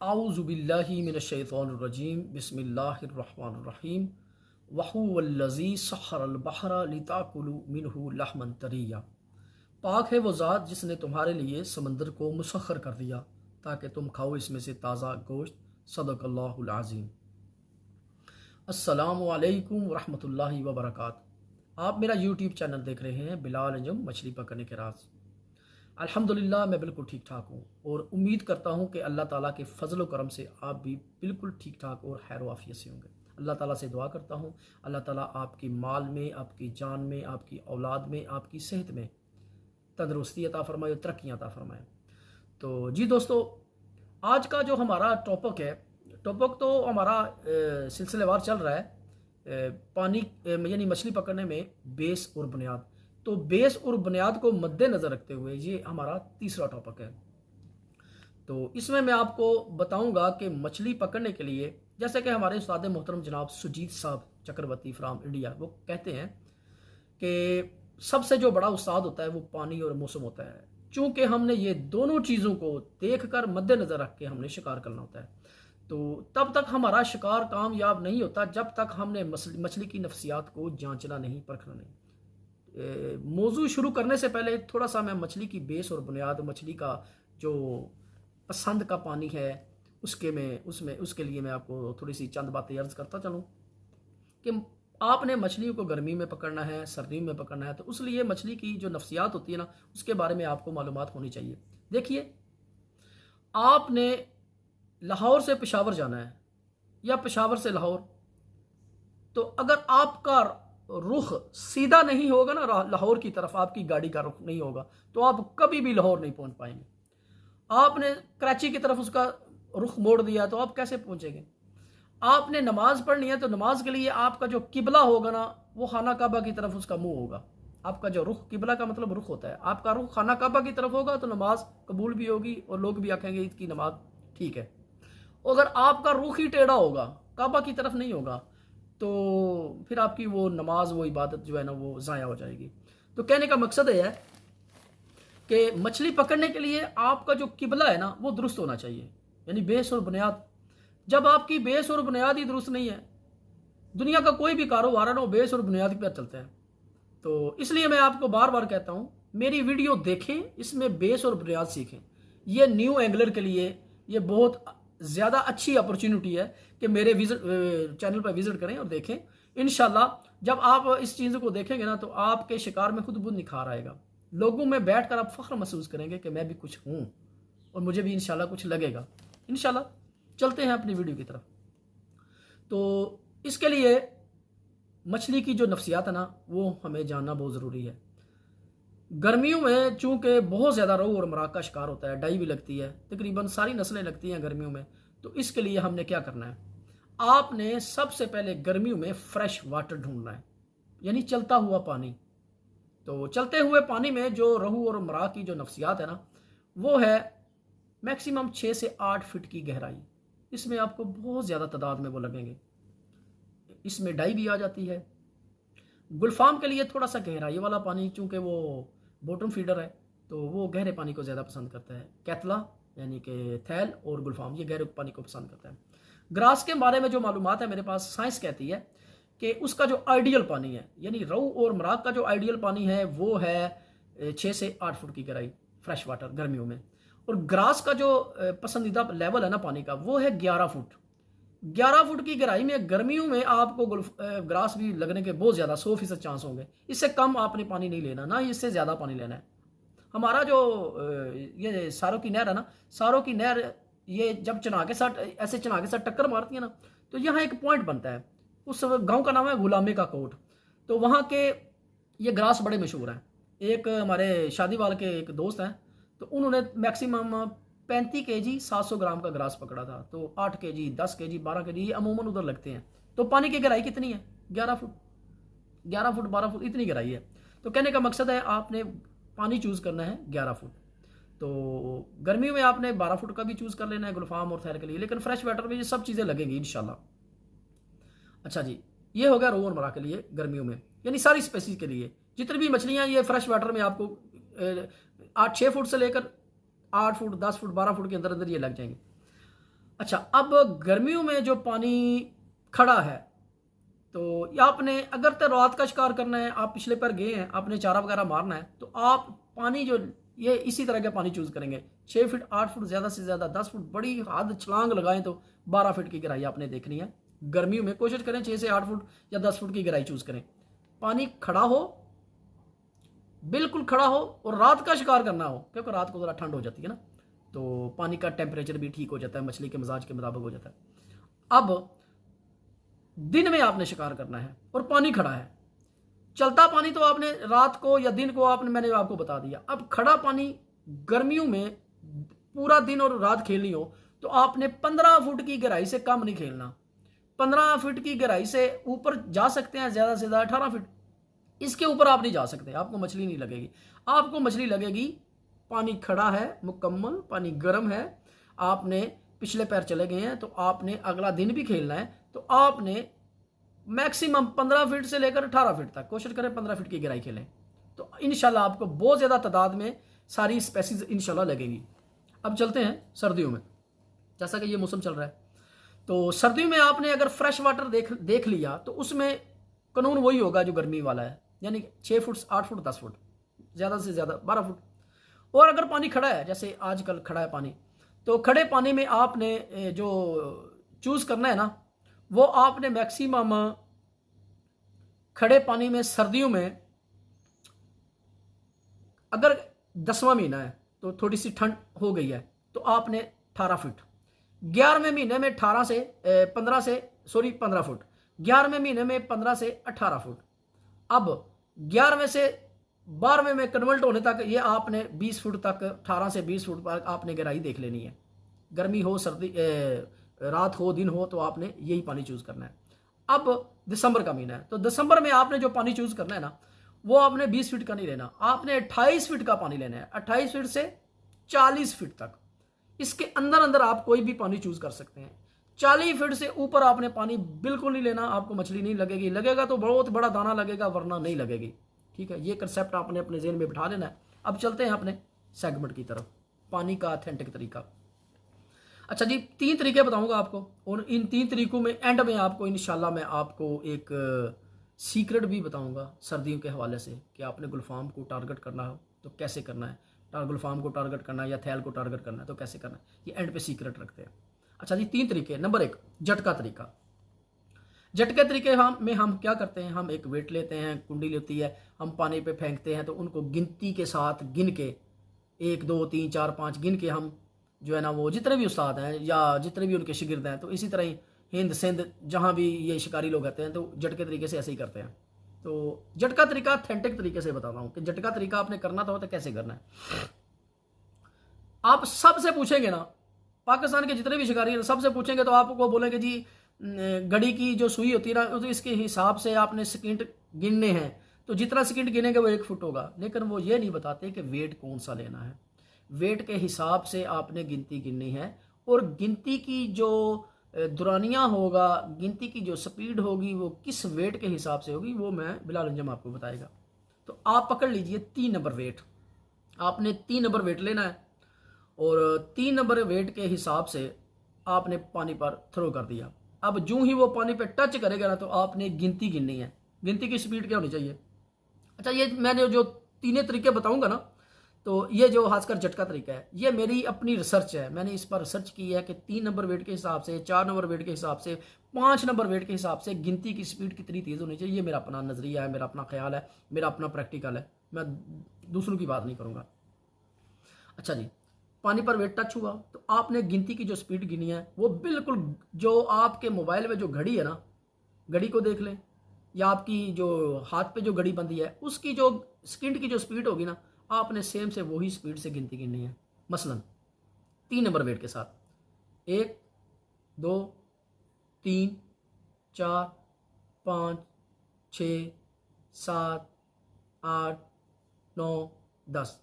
आऊज़ुबिल्लाहि मिनश्शैतानिर्रजीम बिस्मिल्लाहिर्रहमानिर्रहीम वहुवल्लज़ी सख़्खरल बहरा लिताकुलू मिन्हु लहमन तरिया। पाक है वो ज़ात जिसने तुम्हारे लिए समंदर को मुसख्खर कर दिया ताकि तुम खाओ इसमें से ताज़ा गोश्त। सदक़ल्लाहुल अज़ीम। अस्सलामु अलैकुम वरहमतुल्लाहि वबरकातुहू। आप मेरा यूट्यूब चैनल देख रहे हैं बिलाल अंजुम मछली पकड़ने के राज। अल्हम्दुलिल्लाह मैं बिल्कुल ठीक ठाक हूँ और उम्मीद करता हूँ कि अल्लाह ताला के फजल करम से आप भी बिल्कुल ठीक ठाक और खैर वाफियत से होंगे। अल्लाह ताला से दुआ करता हूँ अल्लाह ताला आपकी माल में, आपकी जान में, आपकी औलाद में, आपकी सेहत में तंदरुस्ती अता फरमाए, तरक्कियाँ अता फरमाए। तो जी दोस्तों, आज का जो हमारा टॉपिक है, टॉपिक तो हमारा सिलसिलेवार चल रहा है पानी यानी मछली पकड़ने में बेस और बुनियाद। तो बेस और बुनियाद को मद्देनज़र रखते हुए ये हमारा तीसरा टॉपिक है। तो इसमें मैं आपको बताऊंगा कि मछली पकड़ने के लिए, जैसे कि हमारे उस्ताद मोहतरम जनाब सुजीत साहब चक्रवर्ती फ्राम इंडिया, वो कहते हैं कि सबसे जो बड़ा उस्ताद होता है वो पानी और मौसम होता है। चूँकि हमने ये दोनों चीज़ों को देख कर मद्देनज़र रख के हमने शिकार करना होता है। तो तब तक हमारा शिकार कामयाब नहीं होता जब तक हमने मछली की नफ्सियात को जांचना नहीं, परखना नहीं। मौजू शुरू करने से पहले थोड़ा सा मैं मछली की बेस और बुनियाद, मछली का जो पसंद का पानी है उसके लिए मैं आपको थोड़ी सी चंद बातें अर्ज करता चलूँ कि आपने मछलियों को गर्मी में पकड़ना है, सर्दियों में पकड़ना है, तो उस लिए मछली की जो नफ्सियात होती है ना, उसके बारे में आपको मालूमात होनी चाहिए। देखिए, आपने लाहौर से पेशावर जाना है या पेशावर से लाहौर, तो अगर आपका रुख सीधा नहीं होगा ना लाहौर की तरफ, आपकी गाड़ी का रुख नहीं होगा, तो आप कभी भी लाहौर नहीं पहुंच पाएंगे। आपने कराची की तरफ उसका रुख मोड़ दिया तो आप कैसे पहुंचेंगे? आपने नमाज पढ़नी है तो नमाज के लिए आपका जो किबला होगा ना, वो खाना काबा की तरफ उसका मुंह होगा। आपका जो रुख, किबला का मतलब रुख होता है, आपका रुख खाना काबा की तरफ होगा तो नमाज कबूल भी होगी और लोग भी आखेंगे इसकी नमाज ठीक है। अगर आपका रुख ही टेढ़ा होगा, काबा की तरफ नहीं होगा, तो फिर आपकी वो नमाज, वो इबादत जो है ना, वो ज़ाया हो जाएगी। तो कहने का मकसद ये है कि मछली पकड़ने के लिए आपका जो किबला है ना, वो दुरुस्त होना चाहिए, यानी बेस और बुनियाद। जब आपकी बेस और बुनियाद ही दुरुस्त नहीं है, दुनिया का कोई भी कारोबार है ना, वो बेस और बुनियाद पर चलता है। तो इसलिए मैं आपको बार बार कहता हूँ, मेरी वीडियो देखें, इसमें बेस और बुनियाद सीखें। ये न्यू एंगलर के लिए ये बहुत ज़्यादा अच्छी अपॉर्चुनिटी है कि मेरे चैनल पर विजिट करें और देखें। इंशाल्लाह जब आप इस चीज़ को देखेंगे ना, तो आपके शिकार में खुद बुद निखार आएगा। लोगों में बैठकर आप फख्र महसूस करेंगे कि मैं भी कुछ हूँ और मुझे भी इंशाल्लाह कुछ लगेगा। इंशाल्लाह चलते हैं अपनी वीडियो की तरफ। तो इसके लिए मछली की जो नफ्सियात है ना, वो हमें जानना बहुत ज़रूरी है। गर्मियों में चूँकि बहुत ज़्यादा रोहू और मराक का शिकार होता है, डाई भी लगती है, तकरीबन सारी नस्लें लगती हैं गर्मियों में। तो इसके लिए हमने क्या करना है, आपने सबसे पहले गर्मियों में फ्रेश वाटर ढूंढना है, यानी चलता हुआ पानी। तो चलते हुए पानी में जो रोहू और मराक की जो नफ्सियात है ना, वो है मैक्सिमम 6 से 8 फीट की गहराई। इसमें आपको बहुत ज़्यादा तादाद में वो लगेंगे। इसमें डाई भी आ जाती है। गुलफाम के लिए थोड़ा सा गहराई वाला पानी, चूँकि वो बॉटम फीडर है तो वो गहरे पानी को ज़्यादा पसंद करता है। कैतला यानी कि थैल और गुलफाम ये गहरे पानी को पसंद करता है। ग्रास के बारे में जो मालूमात है मेरे पास, साइंस कहती है कि उसका जो आइडियल पानी है, यानी रोहू और मराक का जो आइडियल पानी है, वो है 6 से 8 फुट की गहराई फ्रेश वाटर गर्मियों में। और ग्रास का जो पसंदीदा लेवल है ना पानी का, वो है 11 फुट। 11 फुट की गहराई में गर्मियों में आपको ग्रास भी लगने के बहुत ज़्यादा 100% चांस होंगे। इससे कम आपने पानी नहीं लेना, ना इससे ज़्यादा पानी लेना है। हमारा जो ये सारों की नहर है ना, सारों की नहर ये जब चना के साथ ऐसे चना के साथ टक्कर मारती है ना, तो यहाँ एक पॉइंट बनता है। उस गांव का नाम है गुलामे का कोट। तो वहाँ के ये ग्रास बड़े मशहूर हैं। एक हमारे शादी वाले के एक दोस्त हैं, तो उन्होंने मैक्सिमम 35 kg 700 ग्राम का ग्रास पकड़ा था। तो 8 kg 10 kg 12 kg ये अमूमन उधर लगते हैं। तो पानी की गहराई कितनी है? 11 फुट 12 फुट इतनी गहराई है। तो कहने का मकसद है आपने पानी चूज़ करना है 11 फुट। तो गर्मियों में आपने 12 फुट का भी चूज़ कर लेना है गुलफाम और थैर के लिए, लेकिन फ्रेश वाटर में ये सब चीज़ें लगेंगी इंशाल्लाह। अच्छा जी, ये हो गया रोहू और मरा के लिए गर्मियों में, यानी सारी स्पेसीज के लिए जितनी भी मछलियाँ ये फ्रेश वाटर में आपको 6 फुट से लेकर 8 फुट 10 फुट 12 फुट के अंदर अंदर ये लग जाएंगे। अच्छा, अब गर्मियों में जो पानी खड़ा है, तो या आपने अगर तो रात का शिकार करना है, आप पिछले पर गए हैं, आपने चारा वगैरह मारना है, तो आप पानी जो ये इसी तरह का पानी चूज करेंगे। 6 फीट 8 फुट, ज़्यादा से ज़्यादा 10 फुट, बड़ी हद छलांग लगाएं तो 12 फीट की गहराई आपने देखनी है। गर्मियों में कोशिश करें 6 से 8 फुट या 10 फुट की गहराई चूज करें। पानी खड़ा हो, बिल्कुल खड़ा हो, और रात का शिकार करना हो, क्योंकि रात को ज़रा ठंड हो जाती है ना, तो पानी का टेम्परेचर भी ठीक हो जाता है, मछली के मिजाज के मुताबिक हो जाता है। अब दिन में आपने शिकार करना है और पानी खड़ा है। चलता पानी तो आपने रात को या दिन को आपने, मैंने आपको बता दिया। अब खड़ा पानी गर्मियों में पूरा दिन और रात खेलनी हो तो आपने 15 फुट की गहराई से कम नहीं खेलना। 15 फीट की गहराई से ऊपर जा सकते हैं, ज़्यादा से ज़्यादा 18 फीट, इसके ऊपर आप नहीं जा सकते, आपको मछली नहीं लगेगी। आपको मछली लगेगी पानी खड़ा है, मुकम्मल पानी गर्म है, आपने पिछले पैर चले गए हैं, तो आपने अगला दिन भी खेलना है, तो आपने मैक्सिमम 15 फीट से लेकर 18 फीट तक कोशिश करें 15 फीट की गहराई खेलें, तो इंशाल्लाह आपको बहुत ज़्यादा तादाद में सारी स्पेसीज इंशाल्लाह लगेंगी। अब चलते हैं सर्दियों में, जैसा कि ये मौसम चल रहा है, तो सर्दियों में आपने अगर फ्रेश वाटर देख लिया तो उसमें कानून वही होगा जो गर्मी वाला है, यानी 6 फुट 8 फुट 10 फुट, ज़्यादा से ज़्यादा 12 फुट। और अगर पानी खड़ा है, जैसे आजकल खड़ा है पानी, तो खड़े पानी में आपने जो चूज़ करना है ना, वो आपने मैक्सिमम खड़े पानी में सर्दियों में, अगर 10वां महीना है तो थोड़ी सी ठंड हो गई है, तो आपने 18 फीट, 11वें महीने में 18 से 15 से 15 फुट, 11वें महीने में 15 से 18 फुट। अब 11वें से 12वें में कन्वर्ट होने तक ये आपने 20 फुट तक, 18 से 20 फुट तक आपने गहराई देख लेनी है। गर्मी हो, सर्दी, रात हो, दिन हो, तो आपने यही पानी चूज करना है। अब दिसंबर का महीना है, तो दिसंबर में आपने जो पानी चूज करना है ना, वो आपने 20 फीट का नहीं लेना, आपने 28 फीट का पानी लेना है, 28 फीट से 40 फीट तक। इसके अंदर अंदर आप कोई भी पानी चूज कर सकते हैं। 40 फीट से ऊपर आपने पानी बिल्कुल नहीं लेना, आपको मछली नहीं लगेगी, लगेगा तो बहुत बड़ा दाना लगेगा, वरना नहीं लगेगी। ठीक है, ये कंसेप्ट आपने अपने जेहन में बिठा लेना है। अब चलते हैं अपने सेगमेंट की तरफ, पानी का ऑथेंटिक तरीका। अच्छा जी, 3 तरीके बताऊंगा आपको, और इन 3 तरीकों में एंड में आपको इंशाल्लाह मैं आपको एक सीक्रेट भी बताऊंगा सर्दियों के हवाले से, कि आपने गुलफाम को टारगेट करना हो तो कैसे करना है, गुलफाम को टारगेट करना है या थैल को टारगेट करना है तो कैसे करना है, ये एंड पे सीक्रेट रखते हैं। अच्छा जी, 3 तरीके। नंबर 1, झटका तरीका। झटके तरीके में हम क्या करते हैं, हम एक वेट लेते हैं, कुंडी लेती है, हम पानी पे फेंकते हैं, तो उनको गिनती के साथ गिन के 1 2 3 4 5 गिन के हम जो है ना, वो जितने भी उस्ताद हैं या जितने भी उनके शिगिर्द हैं, तो इसी तरह ही हिंद सिंध जहाँ भी ये शिकारी लोग रहते हैं, तो झटके तरीके से ऐसे ही करते हैं। तो झटका तरीका ऑथेंटिक तरीके से बताता हूँ कि झटका तरीका आपने करना था तो कैसे करना है। आप सबसे पूछेंगे ना, पाकिस्तान के जितने भी शिकारी हैं सबसे पूछेंगे, तो आपको बोलेंगे जी घड़ी की जो सुई होती है ना, तो इसके हिसाब से आपने सेकंड गिनने हैं, तो जितना सेकंड गिनेंगे वो 1 फुट होगा। लेकिन वो ये नहीं बताते कि वेट कौन सा लेना है। वेट के हिसाब से आपने गिनती गिननी है, और गिनती की जो दुरानिया होगा, गिनती की जो स्पीड होगी, वो किस वेट के हिसाब से होगी, वो मैं बिलाल अंजम आपको बताएगा। तो आप पकड़ लीजिए 3 नंबर वेट, आपने 3 नंबर वेट लेना है, और 3 नंबर वेट के हिसाब से आपने पानी पर थ्रो कर दिया। अब जो ही वो पानी पे टच करेगा ना, तो आपने गिनती गिननी है। गिनती की स्पीड क्या होनी चाहिए। अच्छा, ये मैंने जो 3 तरीके बताऊंगा ना, तो ये जो खासकर झटका तरीका है, ये मेरी अपनी रिसर्च है, मैंने इस पर रिसर्च की है कि 3 नंबर वेट के हिसाब से, 4 नंबर वेट के हिसाब से, 5 नंबर वेट के हिसाब से गिनती की स्पीड कितनी तेज़ होनी चाहिए। ये मेरा अपना नज़रिया है, मेरा अपना ख्याल है, मेरा अपना प्रैक्टिकल है, मैं दूसरों की बात नहीं करूँगा। अच्छा जी, पानी पर वेट टच हुआ तो आपने गिनती की जो स्पीड गिनी है, वो बिल्कुल जो आपके मोबाइल में जो घड़ी है ना, घड़ी को देख लें, या आपकी जो हाथ पे जो घड़ी बंदी है, उसकी जो सेकंड की जो स्पीड होगी ना, आपने सेम से वही स्पीड से गिनती गिननी है। मसलन 3 नंबर वेट के साथ 1 2 3 4 5 6 7 8 9 10।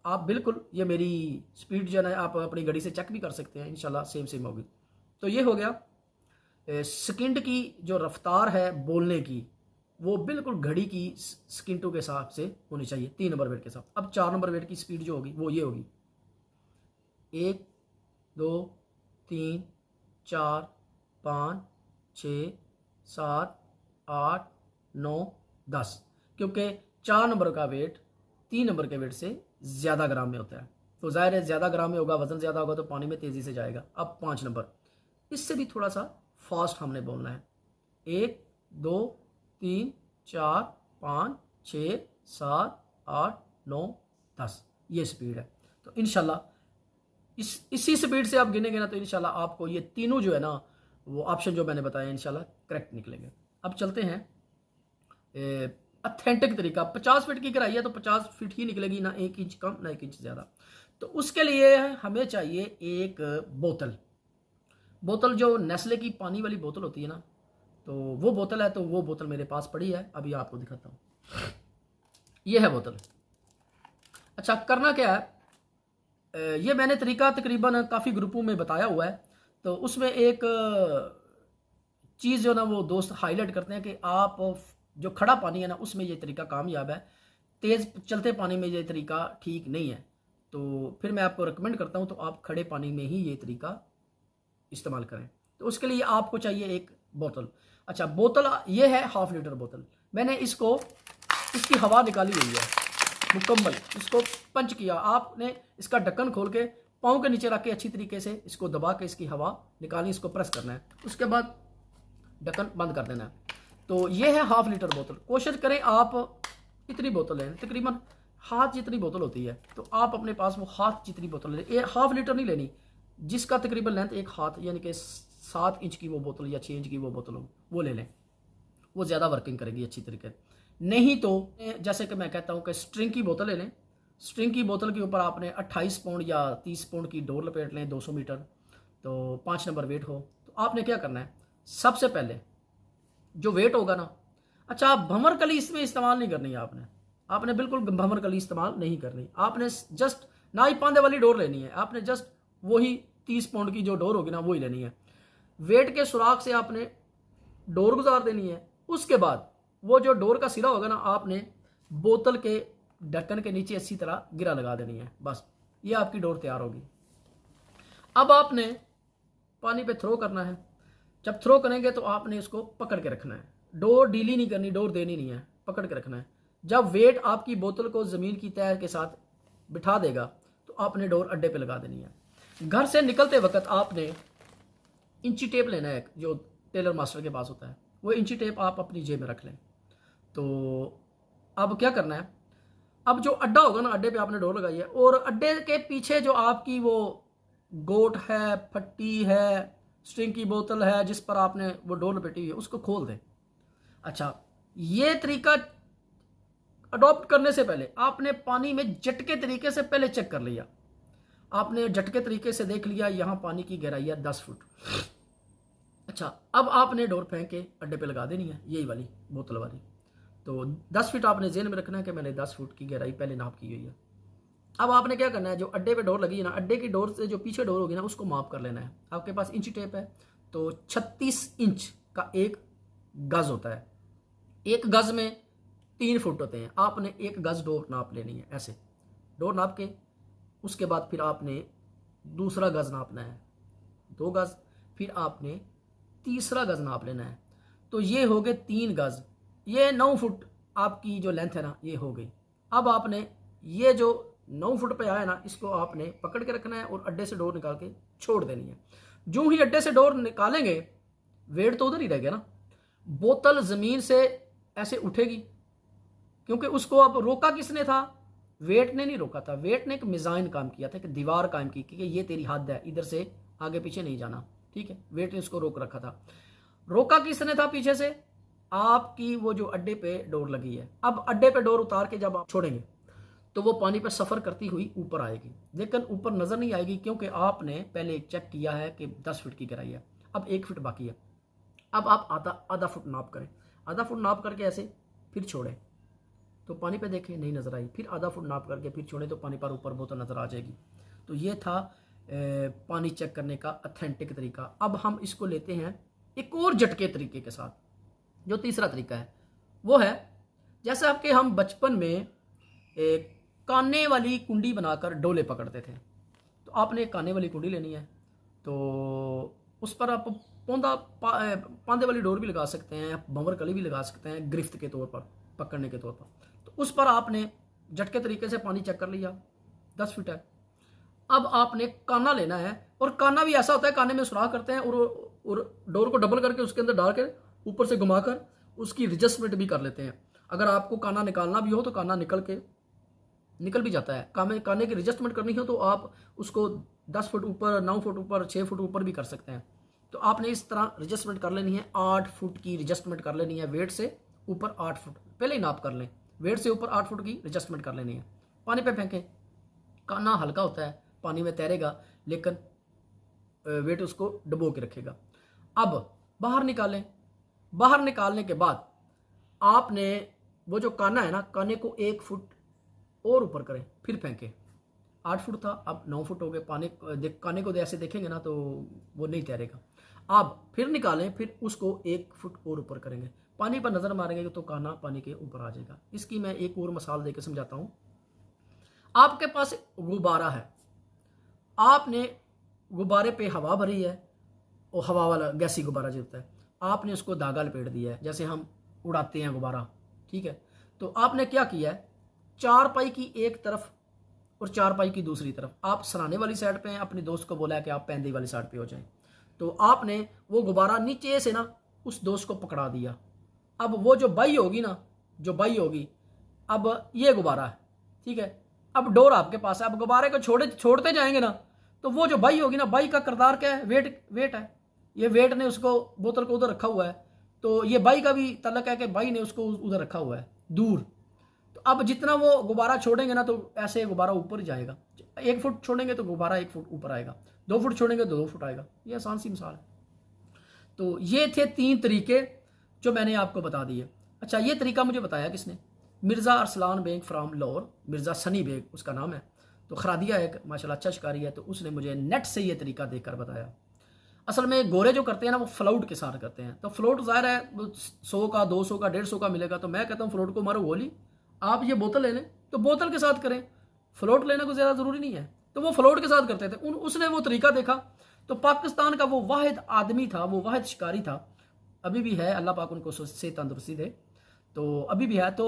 आप बिल्कुल ये मेरी स्पीड जो है आप अपनी घड़ी से चेक भी कर सकते हैं, इंशाल्लाह सेम सेम होगी। तो ये हो गया सेकंड की जो रफ्तार है बोलने की, वो बिल्कुल घड़ी की सेकंडों के हिसाब से होनी चाहिए 3 नंबर वेट के साथ। अब 4 नंबर वेट की स्पीड जो होगी वो ये होगी 1 2 3 4 5 6 7 8 9 10, क्योंकि 4 नंबर का वेट 3 नंबर के वेट से ज़्यादा ग्राम में होता है, तो जाहिर है ज़्यादा ग्राम में होगा, वज़न ज़्यादा होगा तो पानी में तेज़ी से जाएगा। अब 5 नंबर, इससे भी थोड़ा सा फास्ट हमने बोलना है। 1 2 3 4 5 6 7 8 9 10, ये स्पीड है। तो इंशाल्लाह इसी स्पीड से आप गिनेंगे ना, तो इंशाल्लाह आपको ये तीनों जो है ना, वो ऑप्शन जो मैंने बताया इंशाल्लाह करेक्ट निकलेंगे। अब चलते हैं ऑथेंटिक तरीका। 50 फीट की गहराई है तो 50 फीट ही निकलेगी, ना 1 इंच कम ना 1 इंच ज़्यादा। तो उसके लिए हमें चाहिए एक बोतल जो नेस्ले की पानी वाली बोतल होती है ना, तो वो बोतल है। तो वो बोतल मेरे पास पड़ी है, अभी आपको दिखाता हूँ। ये है बोतल। अच्छा, करना क्या है, ये मैंने तरीका तकरीबन काफ़ी ग्रुपों में बताया हुआ है। तो उसमें एक चीज़ जो ना वो दोस्त हाईलाइट करते हैं कि आप जो खड़ा पानी है ना उसमें ये तरीका कामयाब है, तेज़ चलते पानी में ये तरीका ठीक नहीं है। तो फिर मैं आपको रिकमेंड करता हूँ तो आप खड़े पानी में ही ये तरीका इस्तेमाल करें। तो उसके लिए आपको चाहिए एक बोतल। अच्छा, बोतल ये है 1/2 लीटर बोतल। मैंने इसकी हवा निकाली हुई है मुकम्मल, इसको पंच किया। आपने इसका ढक्कन खोल के पाँव के नीचे रख के अच्छी तरीके से इसको दबा के इसकी हवा निकालनी, इसको प्रेस करना है। उसके बाद ढक्कन बंद कर देना है। तो ये है 1/2 लीटर बोतल। कोशिश करें आप इतनी बोतल लें, तकरीबन हाथ जितनी बोतल होती है, तो आप अपने पास वो हाथ जितनी बोतल लें। 1/2 लीटर नहीं लेनी, जिसका तकरीबन लेंथ एक हाथ यानी कि 7 इंच की वो बोतल या 6 इंच की वो बोतल हो, वो ले लें। वो ज़्यादा वर्किंग करेगी अच्छी तरीके। नहीं तो जैसे कि मैं कहता हूँ कि स्ट्रिंग की बोतल ले लें। स्ट्रिंग की बोतल के ऊपर आपने 28 पाउंड या 30 पाउंड की डोर लपेट लें, 200 मीटर, तो 5 नंबर वेट हो। तो आपने क्या करना है, सबसे पहले जो वेट होगा ना, अच्छा भंवर कली इसमें इस्तेमाल नहीं करनी है आपने बिल्कुल भंवर कली इस्तेमाल नहीं करनी। आपने जस्ट ना ही पांदे वाली डोर लेनी है, आपने जस्ट वही 30 पाउंड की जो डोर होगी ना वही लेनी है। वेट के सुराख से आपने डोर गुजार देनी है। उसके बाद वो जो डोर का सिरा होगा ना, आपने बोतल के ढक्कन के नीचे अच्छी तरह गिरा लगा देनी है। बस ये आपकी डोर तैयार होगी। अब आपने पानी पे थ्रो करना है। जब थ्रो करेंगे तो आपने इसको पकड़ के रखना है, डोर ढीली नहीं करनी, डोर देनी नहीं है, पकड़ के रखना है। जब वेट आपकी बोतल को ज़मीन की तह के साथ बिठा देगा तो आपने डोर अड्डे पे लगा देनी है। घर से निकलते वक्त आपने इंची टेप लेना है, जो टेलर मास्टर के पास होता है, वो इंची टेप आप अपनी जेब में रख लें। तो अब क्या करना है, अब जो अड्डा होगा ना, अड्डे पे आपने डोर लगाई है, और अड्डे के पीछे जो आपकी वो गोट है, फट्टी है, स्ट्रिंग की बोतल है जिस पर आपने वो डोर लपेटी हुई है, उसको खोल दें। अच्छा, ये तरीका अडॉप्ट करने से पहले आपने पानी में झटके तरीके से पहले चेक कर लिया। आपने झटके तरीके से देख लिया यहाँ पानी की गहराई है 10 फुट। अच्छा, अब आपने डोर फेंक के अड्डे पे लगा देनी है, यही वाली बोतल वाली। तो 10 फीट आपने जेन में रखना है कि मैंने 10 फुट की गहराई पहले नाप की हुई है। अब आपने क्या करना है, जो अड्डे पे डोर लगी है ना, अड्डे की डोर से जो पीछे डोर होगी ना उसको माप कर लेना है। आपके पास इंची टेप है तो 36 इंच का एक गज होता है। एक गज में 3 फुट होते हैं। आपने एक गज डोर नाप लेनी है, ऐसे डोर नाप के उसके बाद फिर आपने दूसरा गज नापना है 2 गज, फिर आपने तीसरा गज नाप लेना है। तो ये हो गए 3 गज, ये 9 फुट आपकी जो लेंथ है ना ये हो गई। अब आपने ये जो 9 फुट पे आया ना, इसको आपने पकड़ के रखना है और अड्डे से डोर निकाल के छोड़ देनी है। जो ही अड्डे से डोर निकालेंगे, वेट तो उधर ही रह गया ना, बोतल जमीन से ऐसे उठेगी, क्योंकि उसको अब रोका किसने था, वेट ने नहीं रोका था। वेट ने एक मिजाइन काम किया था, कि दीवार कायम की कि ये तेरी हद है, इधर से आगे पीछे नहीं जाना, ठीक है। वेट ने उसको रोक रखा था। रोका किसने था पीछे से, आपकी वो जो अड्डे पे डोर लगी है। अब अड्डे पे डोर उतार के जब आप छोड़ेंगे तो वो पानी पर सफ़र करती हुई ऊपर आएगी, लेकिन ऊपर नज़र नहीं आएगी, क्योंकि आपने पहले चेक किया है कि 10 फुट की गहराई है। अब 1 फुट बाकी है। अब आप आधा फुट नाप करें, आधा फुट नाप करके ऐसे फिर छोड़ें तो पानी पे देखें नहीं नज़र आई, फिर आधा फुट नाप करके फिर छोड़ें तो पानी पर ऊपर बोतल नज़र आ जाएगी। तो ये था पानी चेक करने का ऑथेंटिक तरीका। अब हम इसको लेते हैं एक और झटके तरीके के साथ। जो तीसरा तरीका है वो है, जैसे आपके हम बचपन में एक काने वाली कुंडी बनाकर डोले पकड़ते थे। तो आपने एक काने वाली कुंडी लेनी है। तो उस पर आप पांदे वाली डोर भी लगा सकते हैं, बंवर कली भी लगा सकते हैं गिरफ्त के तौर पर, पकड़ने के तौर पर। तो उस पर आपने झटके तरीके से पानी चेक कर लिया, 10 फीट है। अब आपने काना लेना है, और काना भी ऐसा होता है, काने में सुराख करते हैं और डोर को डबल करके उसके अंदर डाल के ऊपर से घुमाकर उसकी एडजस्टमेंट भी कर लेते हैं। अगर आपको काना निकालना भी हो तो काना निकल भी जाता है। काने की एडजस्टमेंट करनी हो तो आप उसको 10 फुट ऊपर, 9 फुट ऊपर, 6 फुट ऊपर भी कर सकते हैं। तो आपने इस तरह एडजस्टमेंट कर लेनी है, 8 फुट की एडजस्टमेंट कर लेनी है, वेट से ऊपर 8 फुट पहले ही नाप कर लें, वेट से ऊपर 8 फुट की एडजस्टमेंट कर लेनी है। पानी पे फेंकें, काना हल्का होता है, पानी में तैरेगा, लेकिन वेट उसको डुबो के रखेगा। अब बाहर निकालें। बाहर निकालने के बाद आपने वो जो काना है ना, काने को 1 फुट और ऊपर करें, फिर फेंकें। 8 फुट था, अब 9 फुट हो गए। काने को ऐसे देखेंगे ना तो वो नहीं तैरेगा। आप फिर निकालें, फिर उसको 1 फुट और ऊपर करेंगे, पानी पर नजर मारेंगे तो काना पानी के ऊपर आ जाएगा। इसकी मैं एक और मिसाल देकर समझाता हूं। आपके पास गुब्बारा है, आपने गुब्बारे पे हवा भरी है, और हवा वाला गैसी गुब्बारा जो होता है, आपने उसको धागा लपेट दिया है, जैसे हम उड़ाते हैं गुब्बारा, ठीक है। तो आपने क्या किया है, 4 पाई की एक तरफ और 4 पाई की दूसरी तरफ, आप सराने वाली साइड पे हैं, अपने दोस्त को बोला है कि आप पैंदी वाली साइड पे हो जाएं। तो आपने वो गुब्बारा नीचे से ना उस दोस्त को पकड़ा दिया। अब वो जो बाई होगी ना, जो बाई होगी, अब ये गुब्बारा है, ठीक है। अब डोर आपके पास है, अब गुब्बारे को छोड़ते जाएंगे ना, तो वो जो बाई होगी ना, बाई का किरदार क्या है, वेट है। ये वेट ने उसको बोतल को उधर रखा हुआ है, तो ये बाई का भी तल्लक है कि बाई ने उसको उधर रखा हुआ है दूर। तो अब जितना वो गुब्बारा छोड़ेंगे ना, तो ऐसे गुब्बारा ऊपर ही जाएगा। 1 फुट छोड़ेंगे तो गुब्बारा 1 फुट ऊपर आएगा, 2 फुट छोड़ेंगे तो 2 फुट आएगा। ये आसान सी मिसाल है। तो ये थे 3 तरीके जो मैंने आपको बता दिए। अच्छा, ये तरीका मुझे बताया किसने, मिर्ज़ा अरसलान बेग फ्राम लाहौर, मिर्ज़ा सनी बेग उसका नाम है। तो खरादिया एक माशाल्लाह अच्छा शिकारी है, तो उसने मुझे नेट से ये तरीका देखकर बताया। असल में गोरे जो करते हैं ना, वो फ्लोट के साथ करते हैं। तो फ्लोट ज़ाहिर है 100 का, 200 का, 150 का मिलेगा। तो मैं कहता हूँ फ्लोट को मारो गोली, आप ये बोतल ले लें तो बोतल के साथ करें, फ्लोट लेने को ज़्यादा ज़रूरी नहीं है। तो वो फ्लोट के साथ करते थे। उसने वो तरीका देखा, तो पाकिस्तान का वो वाहिद आदमी था, वो वाहिद शिकारी था, अभी भी है, अल्लाह पाक उनको से तंदुरुस्ती दे, तो अभी भी है। तो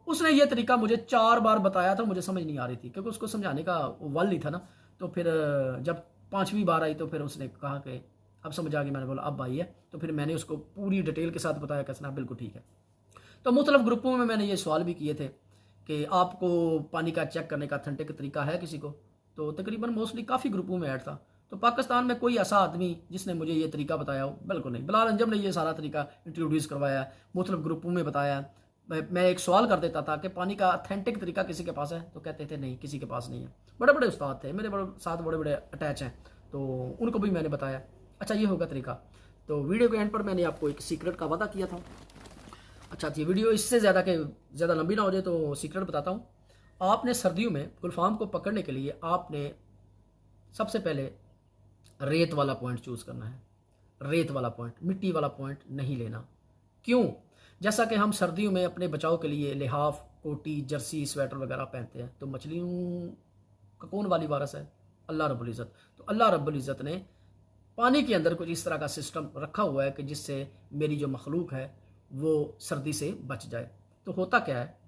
उसने ये तरीका मुझे 4 बार बताया था, मुझे समझ नहीं आ रही थी, क्योंकि उसको समझाने का वल नहीं था ना। तो फिर जब 5वीं बार आई तो फिर उसने कहा कि अब समझ आ गई। मैंने बोला अब आई है, तो फिर मैंने उसको पूरी डिटेल के साथ बताया, कैसे बिल्कुल ठीक है। तो मुख्तलिफ ग्रुपों में मैंने ये सवाल भी किए थे कि आपको पानी का चेक करने का अथेंटिक तरीका है किसी को, तो तकरीबन मोस्टली काफ़ी ग्रुपों में ऐड था। तो पाकिस्तान में कोई ऐसा आदमी जिसने मुझे ये तरीका बताया हो, बिल्कुल नहीं। बिलाल अंजम ने ये सारा तरीका इंट्रोड्यूस करवाया, मुख्तलिफ ग्रुपों में बताया। मैं एक सवाल कर देता था कि पानी का अथेंटिक तरीका किसी के पास है, तो कहते थे नहीं, किसी के पास नहीं है। बड़े बड़े उस्ताद थे मेरे, साथ बड़े बड़े अटैच हैं, तो उनको भी मैंने बताया। अच्छा, ये होगा तरीका। तो वीडियो के एंड पर मैंने आपको एक सीक्रेट का वादा किया था। अच्छा, ये वीडियो इससे ज़्यादा लंबी ना हो जाए तो सीक्रेट बताता हूँ। आपने सर्दियों में गुलफाम को पकड़ने के लिए आपने सबसे पहले रेत वाला पॉइंट चूज़ करना है। रेत वाला पॉइंट, मिट्टी वाला पॉइंट नहीं लेना। क्यों? जैसा कि हम सर्दियों में अपने बचाव के लिए लिहाफ, कोटी, जर्सी, स्वेटर वगैरह पहनते हैं, तो मछलियों का कौन वाली वारस है? अल्लाह रब्बुल इज़्ज़त। तो अल्लाह रब्बुल इज़्ज़त ने पानी के अंदर कुछ इस तरह का सिस्टम रखा हुआ है कि जिससे मेरी जो मखलूक है वो सर्दी से बच जाए। तो होता क्या है,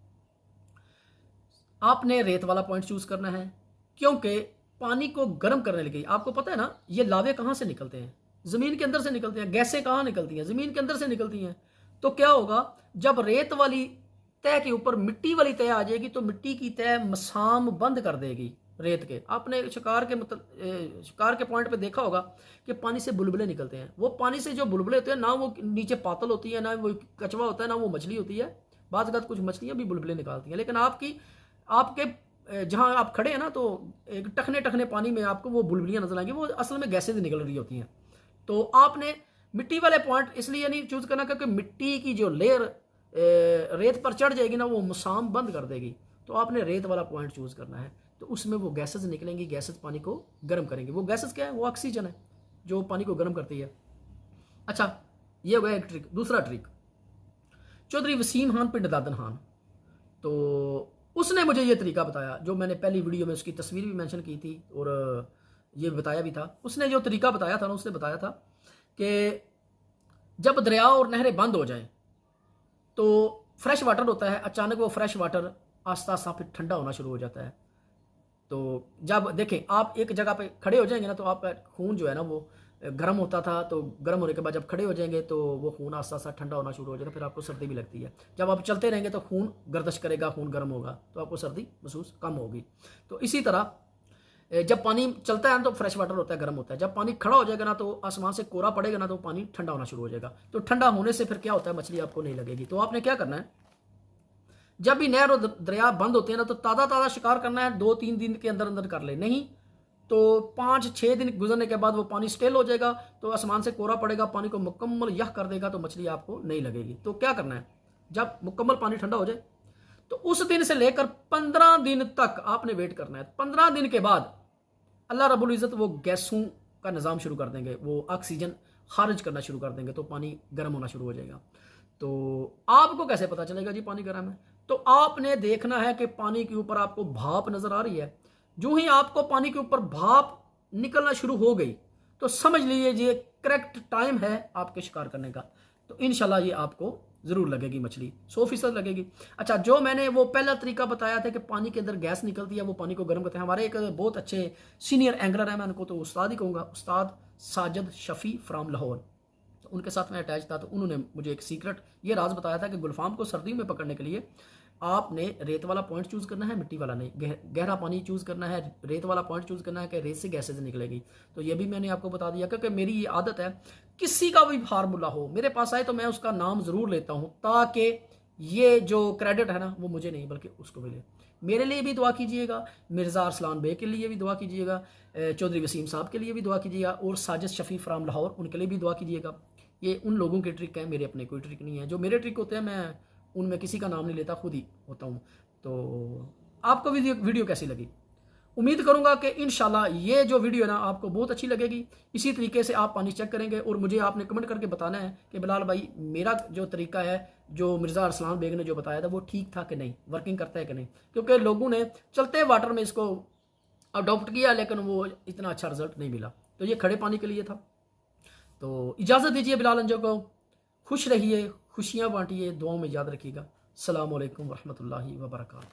आपने रेत वाला पॉइंट चूज़ करना है, क्योंकि पानी को गर्म करने लगी। आपको पता है ना, ये लावे कहाँ से निकलते हैं? ज़मीन के अंदर से निकलते हैं। गैसें कहाँ निकलती हैं? ज़मीन के अंदर से निकलती हैं। तो क्या होगा, जब रेत वाली तह के ऊपर मिट्टी वाली तह आ जाएगी, तो मिट्टी की तह मसाम बंद कर देगी रेत के। आपने शिकार के पॉइंट पे देखा होगा कि पानी से बुलबुले निकलते हैं। वो पानी से जो बुलबुले होते हैं ना, वो नीचे पातल होती है, ना वो कचवा होता है, ना वो मछली होती है। बाज़ अगर कुछ मछलियाँ भी बुलबुले निकालती हैं, लेकिन आपके जहाँ आप खड़े हैं ना, तो एक टखने टखने पानी में आपको वो बुलबुलियाँ नजर आएंगी, वो असल में गैसें निकल रही होती हैं। तो आपने मिट्टी वाले पॉइंट इसलिए नहीं चूज करना क्योंकि मिट्टी की जो लेयर रेत पर चढ़ जाएगी ना, वो मसाम बंद कर देगी। तो आपने रेत वाला पॉइंट चूज करना है, तो उसमें वो गैसेज निकलेंगी, गैसेज पानी को गर्म करेंगे। वो गैसेज क्या है? वो ऑक्सीजन है जो पानी को गर्म करती है। अच्छा, ये हो गया एक ट्रिक। दूसरा ट्रिक, चौधरी वसीम खान पिंड दादन खान, तो उसने मुझे ये तरीका बताया, जो मैंने पहली वीडियो में उसकी तस्वीर भी मेंशन की थी और ये बताया भी था। उसने जो तरीका बताया था ना, उसने बताया था कि जब दरिया और नहरें बंद हो जाएं तो फ्रेश वाटर होता है, अचानक वो फ्रेश वाटर आस्ता आस्ता फिर ठंडा होना शुरू हो जाता है। तो जब देखें आप एक जगह पे खड़े हो जाएंगे ना, तो आपका खून जो है ना वो गर्म होता था, तो गर्म होने के बाद जब खड़े हो जाएंगे तो वो खून आस्ता आस्ता ठंडा होना शुरू हो जाएगा, फिर आपको सर्दी भी लगती है। जब आप चलते रहेंगे तो खून गर्दिश करेगा, खून गर्म होगा, तो आपको सर्दी महसूस कम होगी। तो इसी तरह जब पानी चलता है ना तो फ्रेश वाटर होता है, गर्म होता है। जब पानी खड़ा हो जाएगा ना तो आसमान से कोरा पड़ेगा ना तो पानी ठंडा होना शुरू हो जाएगा। तो ठंडा होने से फिर क्या होता है, मछली आपको नहीं लगेगी। तो आपने क्या करना है, जब भी नहर और दरिया बंद होते हैं ना तो ताज़ा ताज़ा शिकार करना है, 2-3 दिन के अंदर अंदर कर ले, नहीं तो 5-6 दिन गुजरने के बाद वो पानी स्टेल हो जाएगा, तो आसमान से कोरा पड़ेगा, पानी को मुकम्मल यह कर देगा, तो मछली आपको नहीं लगेगी। तो क्या करना है, जब मुकम्मल पानी ठंडा हो जाए तो उस दिन से लेकर 15 दिन तक आपने वेट करना है। 15 दिन के बाद अल्लाह रब्बुल इज़्ज़त वो गैसों का निज़ाम शुरू कर देंगे, वो ऑक्सीजन खारिज करना शुरू कर देंगे, तो पानी गर्म होना शुरू हो जाएगा। तो आपको कैसे पता चलेगा जी पानी गर्म है, तो आपने देखना है कि पानी के ऊपर आपको भाप नज़र आ रही है। जो ही आपको पानी के ऊपर भाप निकलना शुरू हो गई तो समझ लीजिए ये करेक्ट टाइम है आपके शिकार करने का। तो इंशाल्लाह ये आपको ज़रूर लगेगी मछली, 100% लगेगी। अच्छा, जो मैंने वो पहला तरीका बताया था कि पानी के अंदर गैस निकलती है, वो पानी को गर्म करते हैं, हमारे एक बहुत अच्छे सीनियर एंगलर है, मैं उनको तो उस्ताद ही कहूँगा, उस्ताद साजिद शफ़ी फ्राम लाहौर। तो उनके साथ मैं अटैच था, तो उन्होंने मुझे एक सीक्रेट ये राज बताया था कि गुलफाम को सर्दी में पकड़ने के लिए आपने रेत वाला पॉइंट चूज़ करना है, मिट्टी वाला नहीं। गहरा पानी चूज़ करना है, रेत वाला पॉइंट चूज़ करना है कि रेत से गैसेज निकलेगी। तो ये भी मैंने आपको बता दिया, क्योंकि मेरी ये आदत है, किसी का भी फार्मूला हो मेरे पास आए तो मैं उसका नाम ज़रूर लेता हूँ, ताकि ये जो क्रेडिट है ना वो मुझे नहीं बल्कि उसको मिले। मेरे लिए भी दुआ कीजिएगा, मिर्ज़ा अरसलान बे के लिए भी दुआ कीजिएगा, चौधरी वसीम साहब के लिए भी दुआ कीजिएगा, और साजिद शफ़ी फ्राम लाहौर उनके लिए भी दुआ कीजिएगा। ये उन लोगों के ट्रिक है, मेरे अपने कोई ट्रिक नहीं है। जो मेरे ट्रिक होते हैं मैं उनमें किसी का नाम नहीं लेता, खुद ही होता हूँ। तो आपको वीडियो कैसी लगी? उम्मीद करूंगा कि इंशाल्लाह ये जो वीडियो है ना आपको बहुत अच्छी लगेगी। इसी तरीके से आप पानी चेक करेंगे और मुझे आपने कमेंट करके बताना है कि बिलाल भाई मेरा जो तरीका है, जो मिर्ज़ा अरसलान बेग ने जो बताया था, वो ठीक था कि नहीं, वर्किंग करता है कि नहीं। क्योंकि लोगों ने चलते वाटर में इसको अडॉप्ट किया लेकिन वो इतना अच्छा रिजल्ट नहीं मिला। तो ये खड़े पानी के लिए था। तो इजाज़त दीजिए बिलाल अंजो को। खुश रहिए, खुशियाँ बांटिए, दुआओं में याद रखिएगा। अस्सलामु अलैकुम वरहमतुल्लाहि वबरकातुहू।